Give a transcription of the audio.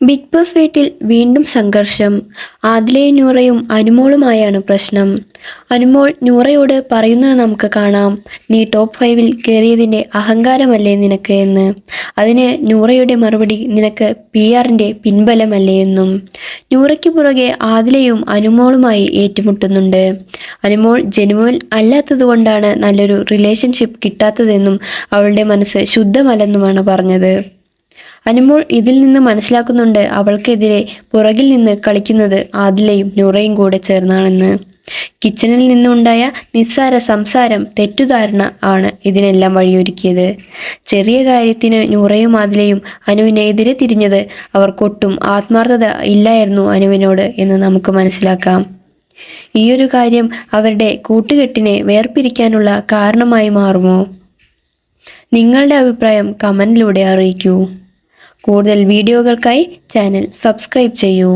Big boss വീട്ടിൽ വീണ്ടും സംഘർഷം. ആദിലയും നൂറയും അനുമോളുമായാണ് പ്രശ്നം. അനുമോൾ നൂറയോട് പറയുന്നത് നമുക്ക് കാണാം. നീ ടോപ്പ് 5-ൽ കയറിയതിൻ്റെ അഹങ്കാരമല്ലേ നിനക്ക് എന്ന്. അതിന് നൂറയുടെ മറുപടി നിനക്ക് PR-ൻ്റെ പിൻബലമല്ലേ എന്നും. നൂറയ്ക്ക് പുറകെ ആദിലയും അനുമോളുമായി ഏറ്റുമുട്ടുന്നുണ്ട്. അനുമോൾ ജെനുവൻ അല്ലാത്തതുകൊണ്ടാണ് നല്ലൊരു റിലേഷൻഷിപ്പ് കിട്ടാത്തതെന്നും അവളുടെ മനസ്സ് ശുദ്ധമല്ലെന്നുമാണ് പറഞ്ഞത്. അനുമോൾ ഇതിൽ നിന്ന് മനസ്സിലാക്കുന്നുണ്ട് അവൾക്കെതിരെ പുറകിൽ നിന്ന് കളിക്കുന്നത് ആദിലയും നൂറയും കൂടെ ചേർന്നാണെന്ന്. കിച്ചണിൽ നിന്നുണ്ടായ നിസ്സാര സംസാരം തെറ്റുധാരണ ആണ് ഇതിനെല്ലാം വഴിയൊരുക്കിയത്. ചെറിയ കാര്യത്തിന് നൂറയും ആദിലയും അനുവിനെതിരെ തിരിഞ്ഞത് അവർക്കൊട്ടും ആത്മാർത്ഥത ഇല്ലായിരുന്നു അനുവിനോട് എന്ന് നമുക്ക് മനസ്സിലാക്കാം. ഈയൊരു കാര്യം അവരുടെ കൂട്ടുകെട്ടിനെ വേർപിരിക്കാനുള്ള കാരണമായി മാറുമോ? നിങ്ങളുടെ അഭിപ്രായം കമൻറ്റിലൂടെ അറിയിക്കൂ. കൂടുതൽ വീഡിയോകൾക്കായി ചാനൽ സബ്സ്ക്രൈബ് ചെയ്യൂ.